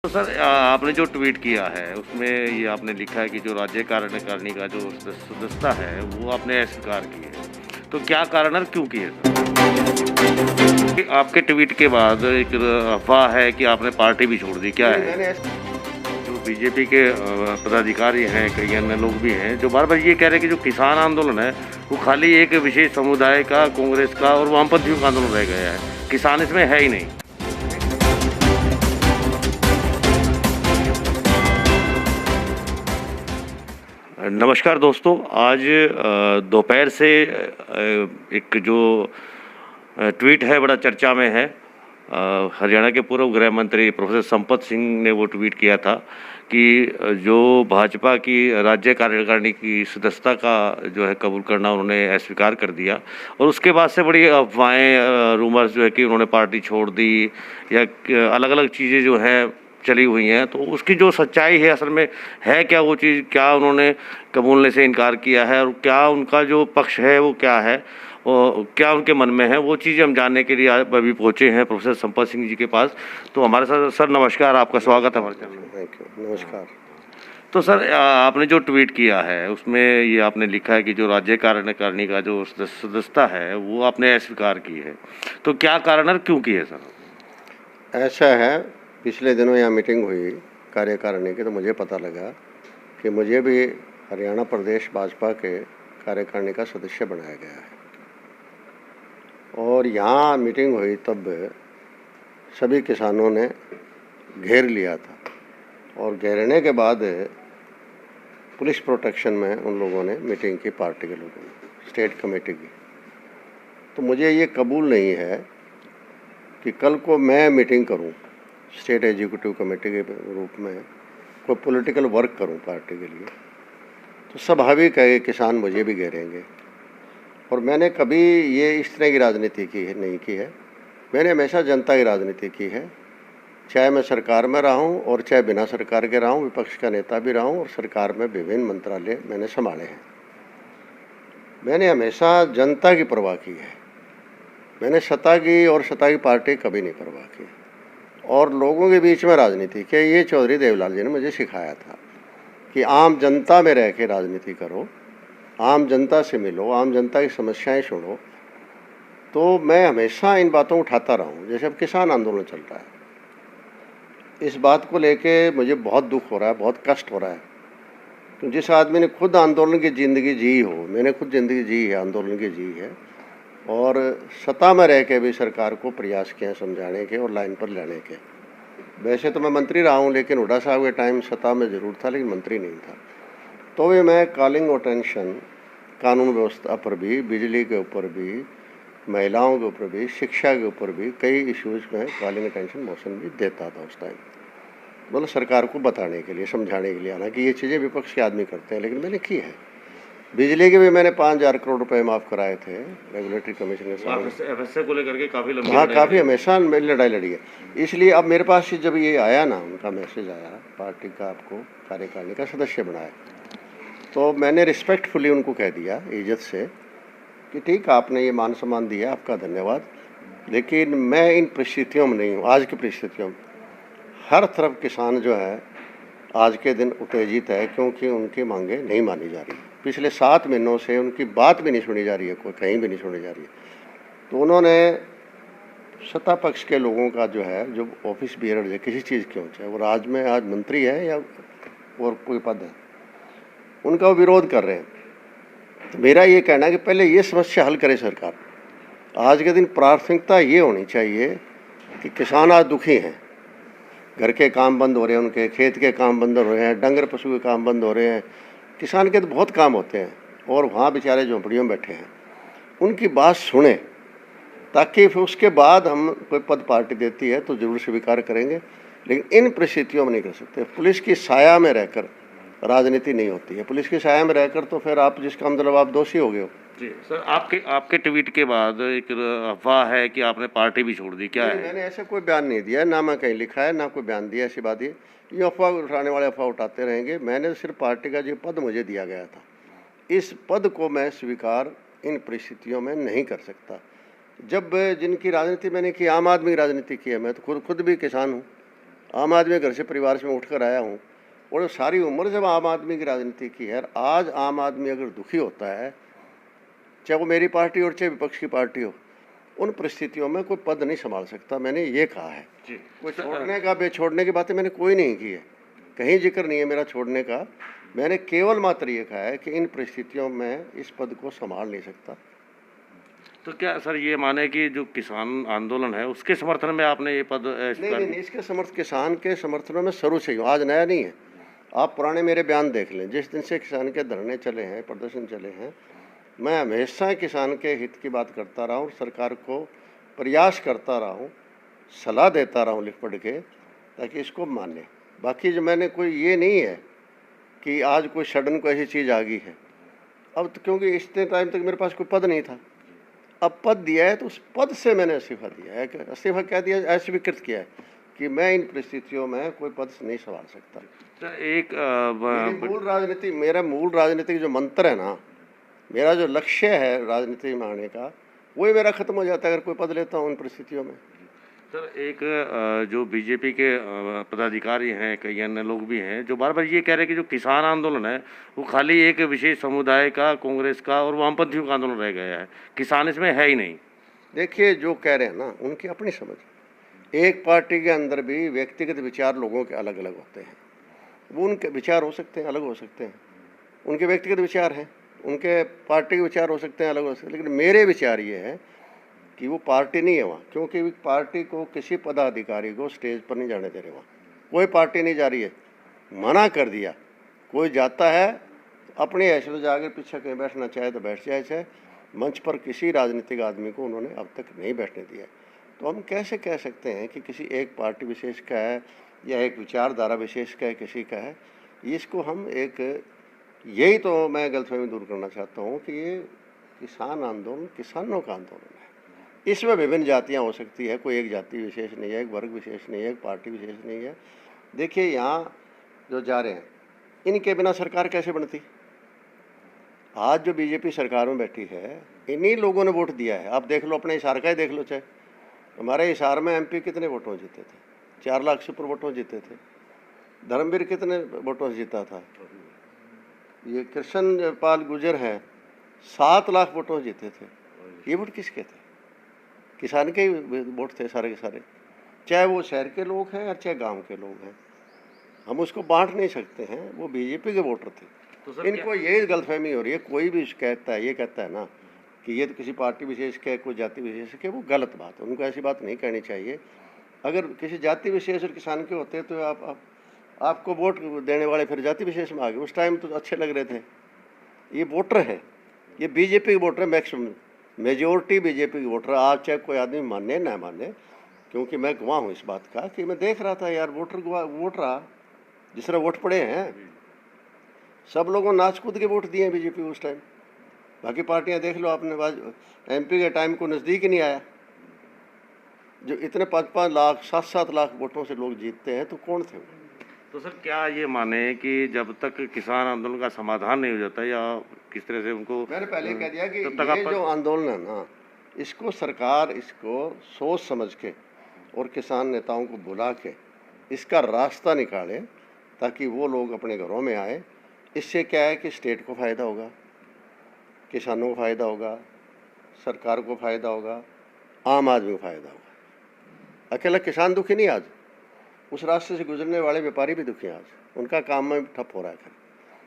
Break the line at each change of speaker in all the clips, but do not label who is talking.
तो सर आपने जो ट्वीट किया है उसमें ये आपने लिखा है कि जो राज्य कार्यकारिणी का जो सदस्यता है वो आपने अस्वीकार की है। तो क्या कारण और क्यों की है सर? कि आपके ट्वीट के बाद एक अफवाह है कि आपने पार्टी भी छोड़ दी, क्या है? जो बीजेपी के पदाधिकारी हैं, कई अन्य लोग भी हैं जो बार बार ये कह रहे हैं कि जो किसान आंदोलन है वो खाली एक विशेष समुदाय का, कांग्रेस का और वामपंथियों का आंदोलन रह गया है, किसान इसमें है ही नहीं। नमस्कार दोस्तों, आज दोपहर से एक जो ट्वीट है बड़ा चर्चा में है। हरियाणा के पूर्व गृह मंत्री प्रोफेसर संपत सिंह ने वो ट्वीट किया था कि जो भाजपा की राज्य कार्यकारिणी की सदस्यता का जो है कबूल करना उन्होंने अस्वीकार कर दिया और उसके बाद से बड़ी अफवाहें, रूमर्स जो है कि उन्होंने पार्टी छोड़ दी या अलग अलग चीज़ें जो हैं चली हुई हैं। तो उसकी जो सच्चाई है असल में है क्या वो चीज़, क्या उन्होंने कबूलने से इनकार किया है और क्या उनका जो पक्ष है वो क्या है और क्या उनके मन में है, वो चीज़ें हम जानने के लिए आज अभी पहुँचे हैं प्रोफेसर संपत सिंह जी के पास। तो हमारे साथ सर नमस्कार, आपका स्वागत है हमारे चैनल में।
थैंक यू, नमस्कार।
तो सर आपने जो ट्वीट किया है उसमें ये आपने लिखा है कि जो राज्य कार्यकारिणी का जो सदस्यता है वो आपने अस्वीकार की है। तो क्या कारण और क्यों की है सर?
ऐसा है, पिछले दिनों यहाँ मीटिंग हुई कार्यकारिणी की, तो मुझे पता लगा कि मुझे भी हरियाणा प्रदेश भाजपा के कार्यकारिणी का सदस्य बनाया गया है। और यहाँ मीटिंग हुई तब सभी किसानों ने घेर लिया था और घेरने के बाद पुलिस प्रोटेक्शन में उन लोगों ने मीटिंग की, पार्टी के लोगों ने, स्टेट कमेटी की। तो मुझे ये कबूल नहीं है कि कल को मैं मीटिंग करूं, स्टेट एग्जीक्यूटिव कमेटी के रूप में कोई पॉलिटिकल वर्क करूं पार्टी के लिए, तो स्वाभाविक है कि किसान मुझे भी घेरेंगे। और मैंने कभी ये इस तरह की राजनीति नहीं की है। मैंने हमेशा जनता की राजनीति की है, चाहे मैं सरकार में रहा हूँ और चाहे बिना सरकार के रहा हूँ, विपक्ष का नेता भी रहा हूँ और सरकार में विभिन्न मंत्रालय मैंने संभाले हैं। मैंने हमेशा जनता की परवाह की है। मैंने सत्ता की और सत्ता की पार्टी कभी नहीं परवाह की और लोगों के बीच में राजनीति की। ये चौधरी देवलाल जी ने मुझे सिखाया था कि आम जनता में रह के राजनीति करो, आम जनता से मिलो, आम जनता की समस्याएं सुनो। तो मैं हमेशा इन बातों उठाता रहा हूँ। जैसे अब किसान आंदोलन चल रहा है, इस बात को लेके मुझे बहुत दुख हो रहा है, बहुत कष्ट हो रहा है। तो जिस आदमी ने खुद आंदोलन की ज़िंदगी जी हो, मैंने खुद ज़िंदगी जी है, आंदोलन की जी है, और सत्ता में रह के भी सरकार को प्रयास किए समझाने के और लाइन पर लाने के। वैसे तो मैं मंत्री रहा हूँ, लेकिन हुड्डा साहब के टाइम सत्ता में ज़रूर था लेकिन मंत्री नहीं था। तो भी मैं कॉलिंग अटेंशन कानून व्यवस्था पर भी, बिजली के ऊपर भी, महिलाओं के ऊपर भी, शिक्षा के ऊपर भी कई इश्यूज़ में कॉलिंग अटेंशन मोशन भी देता था उस टाइम, मतलब सरकार को बताने के लिए, समझाने के लिए। हालांकि ये चीज़ें विपक्ष के आदमी करते हैं, लेकिन मैंने की है। बिजली के भी मैंने 5,000 करोड़ रुपए माफ़ कराए थे रेगुलेटरी कमीशन के साथ।
एफएसए को लेकर के काफ़ी लंबी
हाँ, काफ़ी हमेशा मेरी लड़ाई लड़ी है। इसलिए अब मेरे पास जब ये आया ना, उनका मैसेज आया पार्टी का आपको कार्यकारिणी का सदस्य बनाया, तो मैंने रिस्पेक्टफुली उनको कह दिया, इज्जत से, कि ठीक आपने ये मान सम्मान दिया, आपका धन्यवाद, लेकिन मैं इन परिस्थितियों में नहीं हूँ। आज की परिस्थितियों में हर तरफ किसान जो है आज के दिन उत्तेजित है, क्योंकि उनकी मांगें नहीं मानी जा रही। पिछले 7 महीनों से उनकी बात भी नहीं सुनी जा रही है, कोई कहीं भी नहीं सुनी जा रही है। तो उन्होंने सत्ता पक्ष के लोगों का जो है, जो ऑफिस बियरर है किसी चीज़ के हों, चाहे वो राज्य में आज मंत्री है या और कोई पद है, उनका विरोध कर रहे हैं। तो मेरा ये कहना है कि पहले ये समस्या हल करे सरकार। आज के दिन प्राथमिकता ये होनी चाहिए कि किसान आज दुखी हैं, घर के काम बंद हो रहे हैं, उनके खेत के काम बंद हो रहे हैं, डंगर पशु के काम बंद हो रहे हैं। किसान के तो बहुत काम होते हैं और वहाँ बेचारे झोंपड़ियों में बैठे हैं, उनकी बात सुने, ताकि फिर उसके बाद हम कोई पद पार्टी देती है तो ज़रूर स्वीकार करेंगे, लेकिन इन परिस्थितियों में नहीं कर सकते। पुलिस की साया में रहकर राजनीति नहीं होती है। पुलिस की साया में रहकर तो फिर आप जिसका मतलब आप दोषी हो गए हो।
जी सर, आपके ट्वीट के बाद एक अफवाह है कि आपने पार्टी भी छोड़ दी, क्या है?
मैंने ऐसा कोई बयान नहीं दिया, ना मैं कहीं लिखा है, ना कोई बयान दिया। ऐसी बात ये अफवाह उठाने वाले अफवाह उठाते रहेंगे। मैंने सिर्फ पार्टी का जो पद मुझे दिया गया था, इस पद को मैं स्वीकार इन परिस्थितियों में नहीं कर सकता। जब जिनकी राजनीति मैंने की, आम आदमी की राजनीति की है, मैं तो खुद भी किसान हूँ, आम आदमी घर से परिवार से मैं उठकर आया हूँ, और सारी उम्र जब आम आदमी की राजनीति की है, आज आम आदमी अगर दुखी होता है, चाहे वो मेरी पार्टी और चाहे विपक्ष की पार्टी हो, उन परिस्थितियों में कोई पद नहीं संभाल सकता। मैंने ये कहा है। कोई छोड़ने का बेछोड़ने की बातें मैंने कोई नहीं की है, कहीं जिक्र नहीं है मेरा छोड़ने का। मैंने केवल मात्र ये कहा है कि इन परिस्थितियों में इस पद को संभाल नहीं सकता।
तो क्या सर ये माने कि जो किसान आंदोलन है उसके समर्थन में आपने ये पद
नहीं, इसके किसान के समर्थनों में शुरू से ही हूँ, आज नया नहीं है। आप पुराने मेरे बयान देख लें, जिस दिन से किसान के धरने चले हैं, प्रदर्शन चले हैं, मैं हमेशा किसान के हित की बात करता रहा हूँ, सरकार को प्रयास करता रहा हूँ, सलाह देता रहा हूँ लिख पढ़ के, ताकि इसको माने। बाकी जो मैंने कोई ये नहीं है कि आज कोई सडन को ऐसी चीज़ आ गई है। अब तो क्योंकि इतने टाइम तक मेरे पास कोई पद नहीं था, अब पद दिया है तो उस पद से मैंने इस्तीफा दिया है। इस्तीफा क्या दिया, अस्वीकृत किया है कि मैं इन परिस्थितियों में कोई पद नहीं संभाल सकता।
एक
मेरा मूल राजनीतिक जो मंत्र है ना, मेरा जो लक्ष्य है राजनीति में आने का, वही मेरा खत्म हो जाता है अगर कोई पद लेता हूँ इन परिस्थितियों में।
सर एक जो बीजेपी के पदाधिकारी हैं, कई अन्य लोग भी हैं जो बार बार ये कह रहे हैं कि जो किसान आंदोलन है वो खाली एक विशेष समुदाय का, कांग्रेस का और वामपंथियों का आंदोलन रह गया है, किसान इसमें है ही नहीं।
देखिए, जो कह रहे हैं ना उनकी अपनी समझ। एक पार्टी के अंदर भी व्यक्तिगत विचार लोगों के अलग अलग होते हैं, वो उनके विचार हो सकते हैं, अलग हो सकते हैं, उनके व्यक्तिगत विचार हैं, उनके पार्टी के विचार हो सकते हैं, अलग हो सकते हैं। लेकिन मेरे विचार ये है कि वो पार्टी नहीं है वहाँ, क्योंकि पार्टी को किसी पदाधिकारी को स्टेज पर नहीं जाने दे रहे। वहाँ कोई पार्टी नहीं जा रही है, मना कर दिया। कोई जाता है अपने ऐसे जाकर पीछे कहीं बैठना चाहे तो बैठ जाए, चाहे मंच पर किसी राजनीतिक आदमी को उन्होंने अब तक नहीं बैठने दिया। तो हम कैसे कह सकते हैं कि किसी एक पार्टी विशेष का है या एक विचारधारा विशेष का है, किसी का है। इसको हम एक, यही तो मैं गलतफहमी दूर करना चाहता हूँ कि ये किसान आंदोलन किसानों का आंदोलन है। इसमें विभिन्न जातियाँ हो सकती है, कोई एक जाति विशेष नहीं है, एक वर्ग विशेष नहीं है, एक पार्टी विशेष नहीं है। देखिए, यहाँ जो जा रहे हैं इनके बिना सरकार कैसे बनती? आज जो बीजेपी सरकार में बैठी है, इन्हीं लोगों ने वोट दिया है। आप देख लो, अपने हिसार का ही देख लो। चाहे हमारे हिसार में एमपी कितने वोटों जीते थे? 4 लाख से ऊपर वोटों जीते थे। धर्मवीर कितने वोटों से जीता था? ये कृष्ण पाल गुजर है, 7 लाख वोटों जीते थे। ये वोट किसके थे? किसान के ही वोट थे सारे के सारे, चाहे वो शहर के लोग हैं और चाहे गांव के लोग हैं। हम उसको बांट नहीं सकते हैं, वो बीजेपी के वोटर थे। तो इनको यही गलतफहमी हो रही है। कोई भी कहता है, ये कहता है ना कि ये तो किसी पार्टी विशेष के, कोई जाति विशेष के, वो गलत बात है। उनको ऐसी बात नहीं कहनी चाहिए। अगर किसी जाति विशेष और किसान के होते तो आपको वोट देने वाले फिर जाति विशेष में आ गए। उस टाइम तो अच्छे लग रहे थे। ये वोटर हैं, ये बीजेपी के वोटर हैं, मैक्सिमम मेजोरिटी बीजेपी की वोटर। आज चाहे कोई आदमी माने ना माने, क्योंकि मैं गवाह हूँ इस बात का कि मैं देख रहा था यार, वोट रहा जिस तरह वोट पड़े हैं, सब लोगों नाच कूद के वोट दिए हैं बीजेपी उस टाइम। बाकी पार्टियां देख लो आपने, एमपी के टाइम को नज़दीक ही नहीं आया। जो इतने 5-5 लाख 7-7 लाख वोटों से लोग जीतते हैं, तो कौन थे?
तो सर क्या ये माने कि जब तक किसान आंदोलन का समाधान नहीं हो जाता या किस तरह से उनको,
मैंने पहले कह दिया कि ये जो आंदोलन है ना, इसको सरकार इसको सोच समझ के और किसान नेताओं को बुला के इसका रास्ता निकाले, ताकि वो लोग अपने घरों में आए। इससे क्या है कि स्टेट को फ़ायदा होगा, किसानों को फ़ायदा होगा, सरकार को फ़ायदा होगा, आम आदमी को फ़ायदा होगा। अकेला किसान दुखी नहीं, आज उस रास्ते से गुजरने वाले व्यापारी भी दुखी हैं। आज उनका काम में ठप हो रहा है।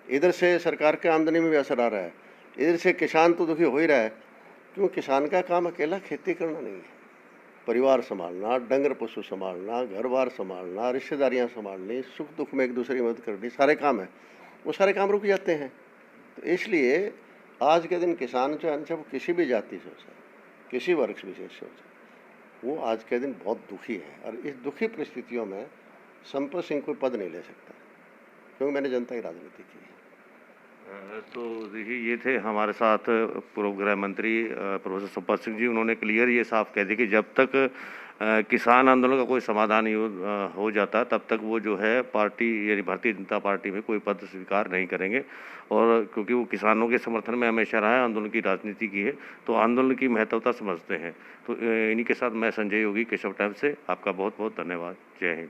इधर से सरकार के आमदनी में भी असर आ रहा है, इधर से किसान तो दुखी हो ही रहा है। क्यों? किसान का काम अकेला खेती करना नहीं है, परिवार संभालना, डंगर पशु संभालना, घर बार संभालना, रिश्तेदारियां संभालनी, सुख दुख में एक दूसरे की मदद करनी, सारे काम है। वो सारे काम रुक जाते हैं। तो इसलिए आज के दिन किसान जो है, वो किसी भी जाति से हो जाए, किसी वर्ग विशेष से हो जाए, वो आज के दिन बहुत दुखी है। और इस दुखी परिस्थितियों में संपत सिंह कोई पद नहीं ले सकता, क्योंकि मैंने जनता की राजनीति की है।
तो देखिए, ये थे हमारे साथ पूर्व गृह मंत्री प्रोफेसर संपत सिंह जी। उन्होंने क्लियर ये साफ कह दिया कि जब तक किसान आंदोलन का कोई समाधान नहीं हो जाता, तब तक वो जो है पार्टी यानी भारतीय जनता पार्टी में कोई पद स्वीकार नहीं करेंगे। और क्योंकि वो किसानों के समर्थन में हमेशा रहा है, आंदोलन की राजनीति की है, तो आंदोलन की महत्वता समझते हैं। तो इन्हीं के साथ मैं संजय योगी, केशव टाइम्स से आपका बहुत बहुत धन्यवाद। जय हिंद।